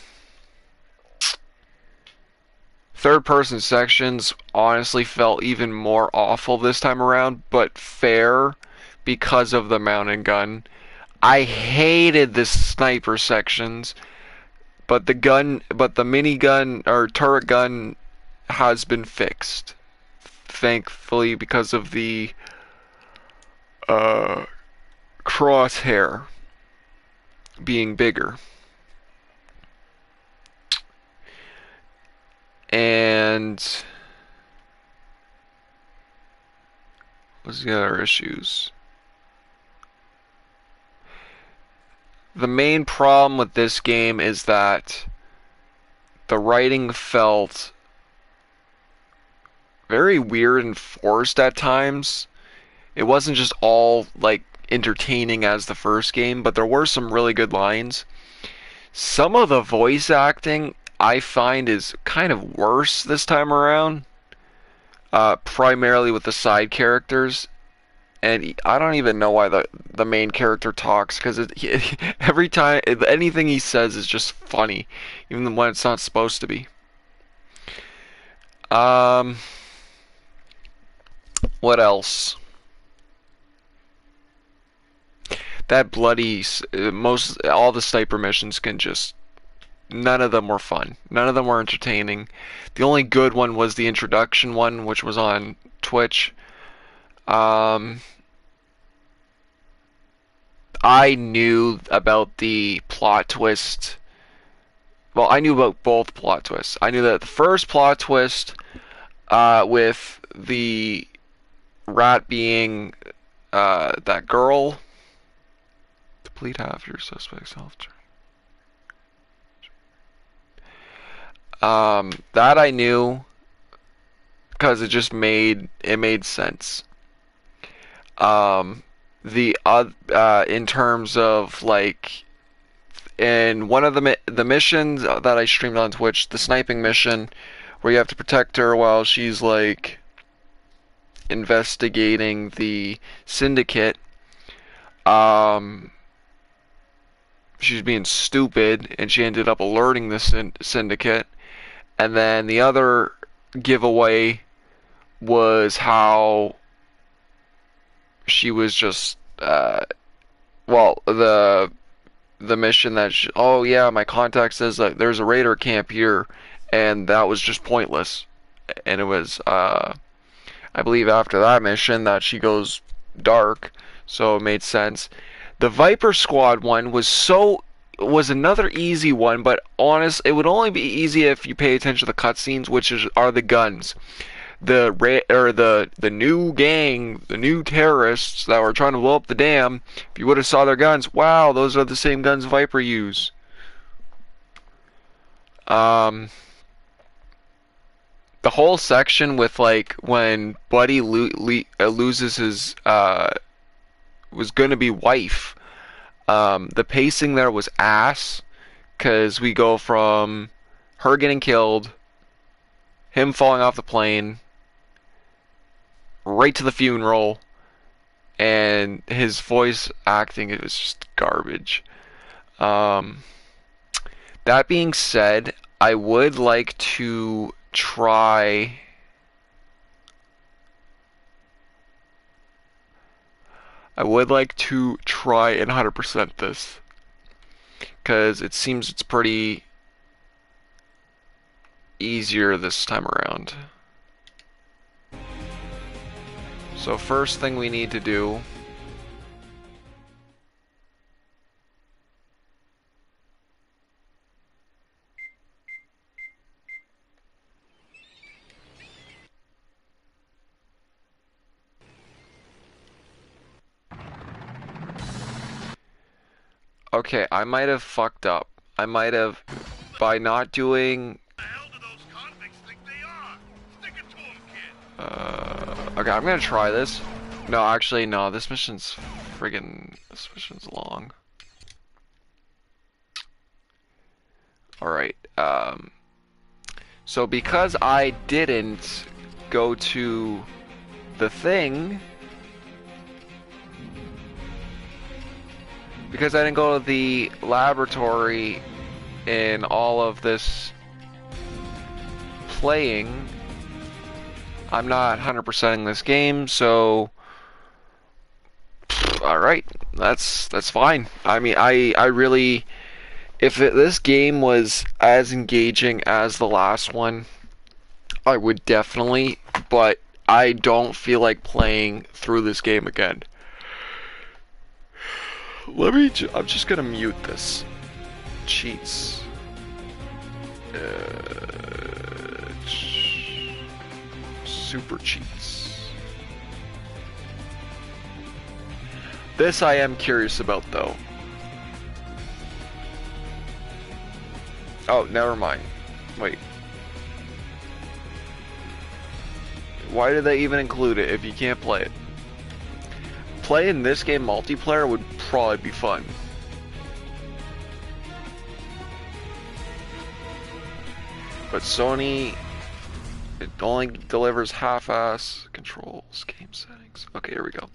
sections honestly felt even more awful this time around, but fair because of the mountain gun. I hated the sniper sections. But the minigun or turret gun has been fixed, thankfully, because of the crosshair being bigger. And what's the other issues? The main problem with this game is that the writing felt very weird and forced at times. It wasn't just all like entertaining as the first game, but there were some really good lines. Some of the voice acting I find is kind of worse this time around, primarily with the side characters. And I don't even know why the main character talks, because every time anything he says is just funny, even when it's not supposed to be. What else? That bloody all the sniper missions none of them were fun. None of them were entertaining. The only good one was the introduction one, which was on Twitch. I knew about the plot twist. Well, I knew about both plot twists. I knew that the first plot twist, with the rat being that girl. Complete half your suspect's health. That I knew because it just made sense. In terms of like, in one of the missions that I streamed on Twitch, the sniping mission where you have to protect her while she's like investigating the syndicate. She's being stupid and she ended up alerting the syndicate, And then the other giveaway was how she was just, well, the mission that oh yeah, my contact says that there's a raider camp here, and that was just pointless. And it was, I believe after that mission that she goes dark, so it made sense. The Viper Squad one was another easy one, but honest, it would only be easy if you pay attention to the cutscenes, which are the guns. The new gang, the new terrorists that were trying to blow up the dam, if you would have saw their guns, wow, those are the same guns Viper used. The whole section with like when Buddy loses his was gonna be wife. The pacing there was ass, cause we go from her getting killed, him falling off the plane, right to the funeral, and his voice acting, it was just garbage. That being said, I would like to try and 100% this, because it seems it's pretty easier this time around. So first thing we need to do okay, I might have fucked up. I might have, by not doing okay, I'm gonna try this. No, actually, no, this mission's long. Alright, so because I didn't go to the thing, because I didn't go to the laboratory in all of this playing, I'm not 100%ing this game, so alright, that's fine. I mean, I really, if this game was as engaging as the last one, I would definitely, but I don't feel like playing through this game again. I'm just gonna mute this. Cheats. Super cheats. This I am curious about though. Oh, never mind. Wait. Why did they even include it if you can't play it? Playing this game multiplayer would probably be fun. But Sony, it only delivers half-ass controls, game settings. Okay, here we go.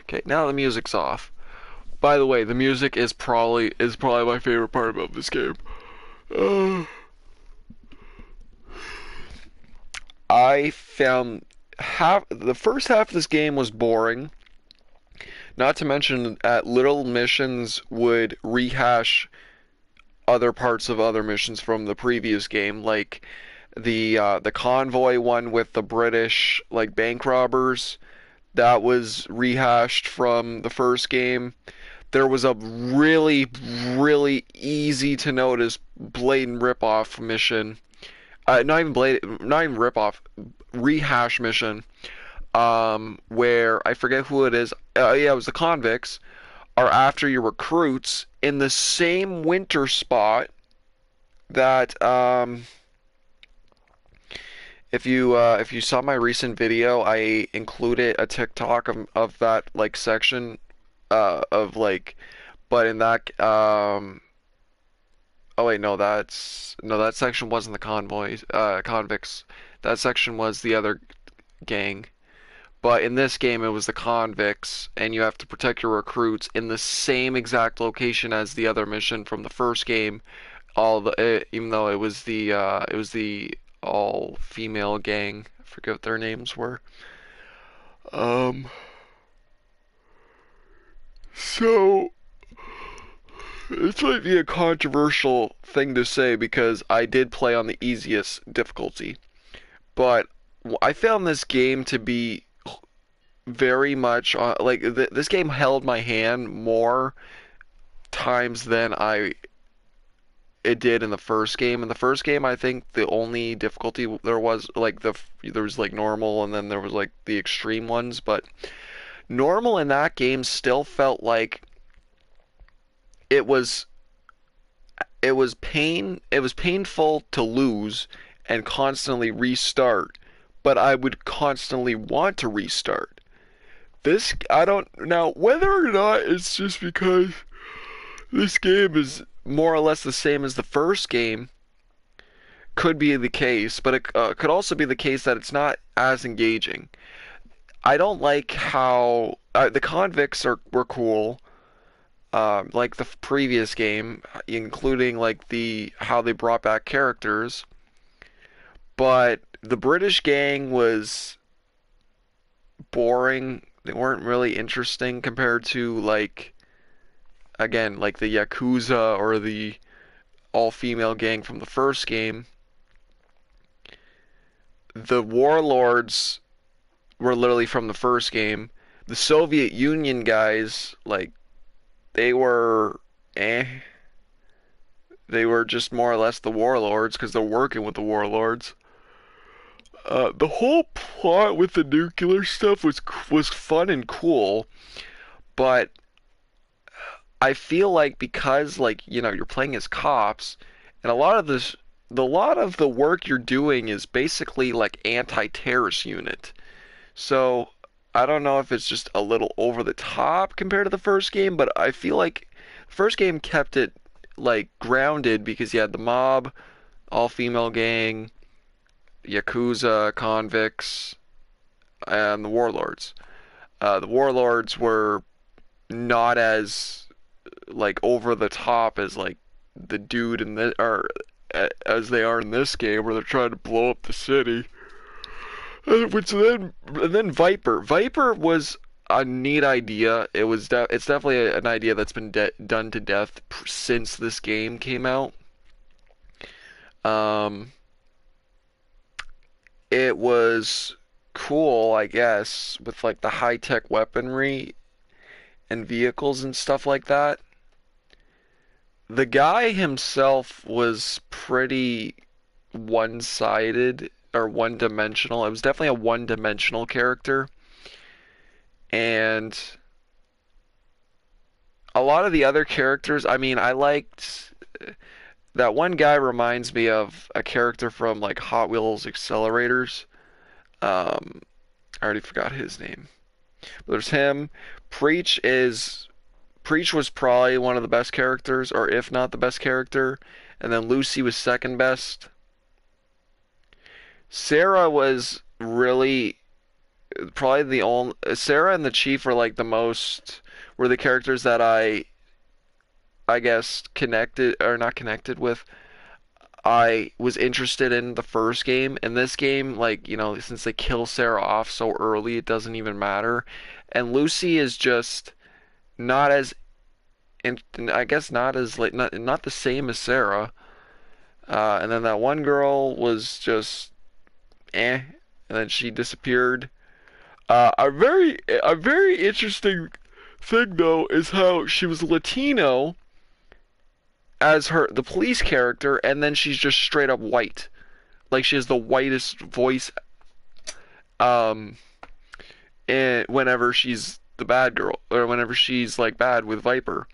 Okay, now the music's off. By the way, the music is probably my favorite part about this game. I found the first half of this game was boring. Not to mention that little missions would rehash other parts of other missions from the previous game, like the convoy one with the British like bank robbers. That was rehashed from the first game. There was a really easy to notice blatant ripoff mission. Not even ripoff, rehash mission. Where I forget who it is. Yeah, it was the convicts are after your recruits in the same winter spot that if you saw my recent video, I included a TikTok of that like section of like, but in that oh wait, no, that section wasn't the convoys convicts. That section was the other gang. But in this game, it was the convicts, and you have to protect your recruits in the same exact location as the other mission from the first game. even though it was the all female gang. I forget what their names were. Um, so this might be a controversial thing to say because I did play on the easiest difficulty, but I found this game to be very much this game held my hand more times than it did in the first game. In the first game, I think the only difficulty there was there was like normal and then there was like the extreme ones, but normal in that game still felt like it was painful to lose and constantly restart, but I would constantly want to restart. This, I don't, now whether or not it's just because this game is more or less the same as the first game could be the case, but it could also be the case that it's not as engaging. I don't like how the convicts were cool, like the previous game, including like how they brought back characters, but the British gang was boring. They weren't really interesting compared to again, like the Yakuza or the all-female gang from the first game. The warlords were literally from the first game. The Soviet Union guys, they were They were just more or less the warlords because they're working with the warlords. The whole plot with the nuclear stuff was fun and cool, but I feel like because you're playing as cops, and a lot of the work you're doing is basically like anti-terrorist unit. So I don't know if it's just a little over the top compared to the first game, but I feel like the first game kept it grounded because you had the mob, all-female gang, Yakuza, convicts, and the warlords. The warlords were not as over the top as the dude in the as they are in this game where they're trying to blow up the city. And then Viper was a neat idea. It's definitely an idea that's been done to death since this game came out. It was cool, I guess, with the high-tech weaponry and vehicles and stuff like that. The guy himself was pretty one-sided or one-dimensional. It was definitely a one-dimensional character. And a lot of the other characters, I mean, I liked that one guy reminds me of a character from Hot Wheels Accelerators. I already forgot his name. But there's him. Preach was probably one of the best characters, or if not the best character. And then Lucy was second best. Sarah was really probably the only. Sarah and the Chief were were the characters that I guess connected or not connected with. I was interested in the first game. In this game, since they kill Sarah off so early, it doesn't even matter. And Lucy is just not as, and I guess not as not the same as Sarah. And then that one girl was just and then she disappeared. A very interesting thing though is how she was Latino as the police character, and then she's just straight up white. She has the whitest voice and whenever she's the bad girl, or whenever she's bad with Viper.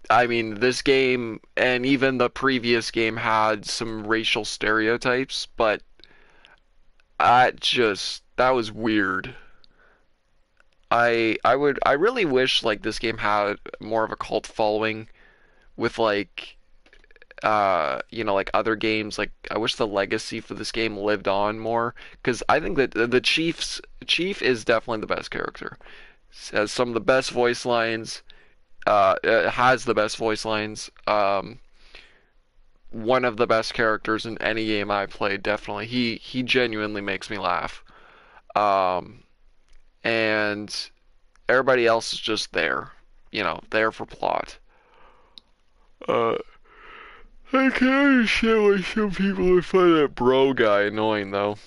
I mean, this game and even the previous game had some racial stereotypes, but that was weird. I really wish this game had more of a cult following with other games. I wish the legacy for this game lived on more, because I think that the Chief is definitely the best character. Has some of the best voice lines. It has the best voice lines. One of the best characters in any game I played, definitely. He genuinely makes me laugh. And everybody else is just there, there for plot. I can understand why some people would find that bro guy annoying, though.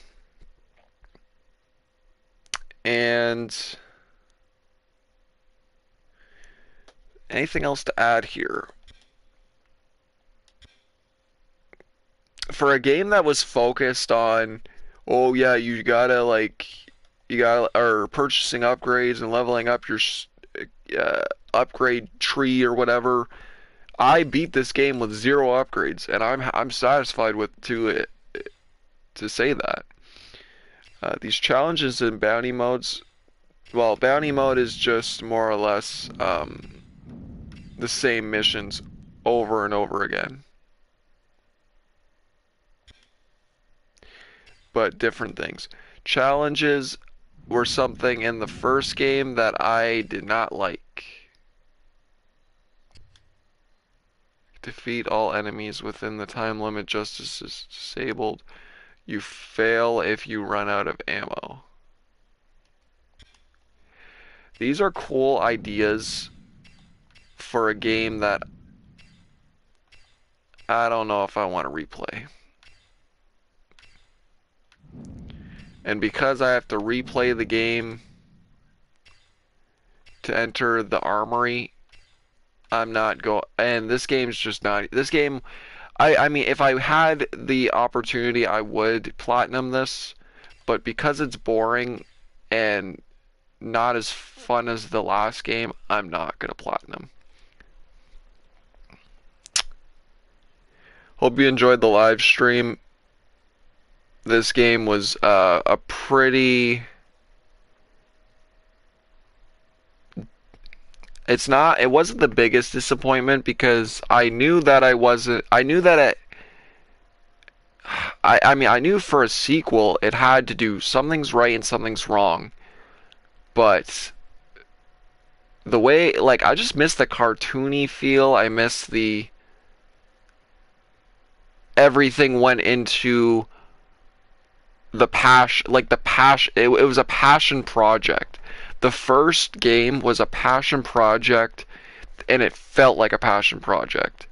And anything else to add here? For a game that was focused on, oh yeah, you gotta or purchasing upgrades and leveling up your upgrade tree or whatever, I beat this game with 0 upgrades, and I'm satisfied with to say that. These challenges and bounty modes, well, bounty mode is just more or less the same missions over and over again, but different things. Challenges were something in the first game that I did not like. Defeat all enemies within the time limit just as is disabled. You fail if you run out of ammo. These are cool ideas for a game that I don't know if I want to replay. And because I have to replay the game to enter the armory, I'm not and this game's just not, this game, I mean, if I had the opportunity, I would platinum this, but because it's boring and not as fun as the last game, I'm not gonna platinum. Hope you enjoyed the live stream. This game was a pretty... It wasn't the biggest disappointment because I knew that I knew for a sequel it had to do something's right and something's wrong. But the way, I just missed the cartoony feel. I missed the... Everything went into the passion, it was a passion project. The first game was a passion project, and it felt like a passion project.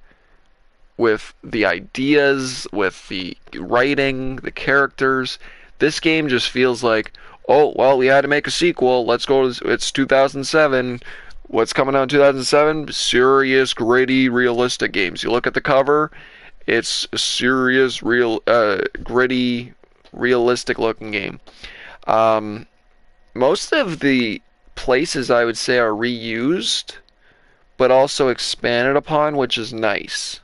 With the ideas, with the writing, the characters. This game just feels like, oh, well, we had to make a sequel. Let's go, it's 2007. What's coming out in 2007? Serious, gritty, realistic games. You look at the cover, it's a serious, gritty, realistic looking game. Most of the places I would say are reused, but also expanded upon, which is nice.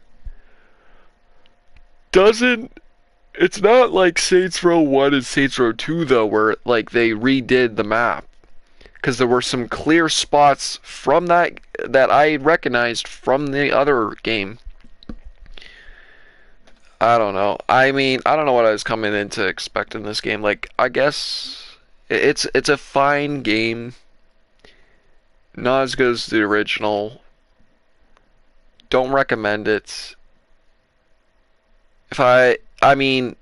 It's not like Saints Row 1 and Saints Row 2 though, where they redid the map. Because there were some clear spots from that I recognized from the other game. I don't know. I mean, I don't know what I was coming into expecting this game. I guess it's a fine game. Not as good as the original. Don't recommend it. I mean,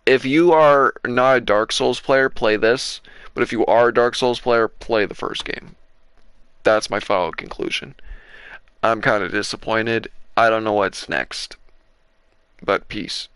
if you are not a Dark Souls player, play this. But if you are a Dark Souls player, play the first game. That's my final conclusion. I'm kind of disappointed. I don't know what's next. But peace.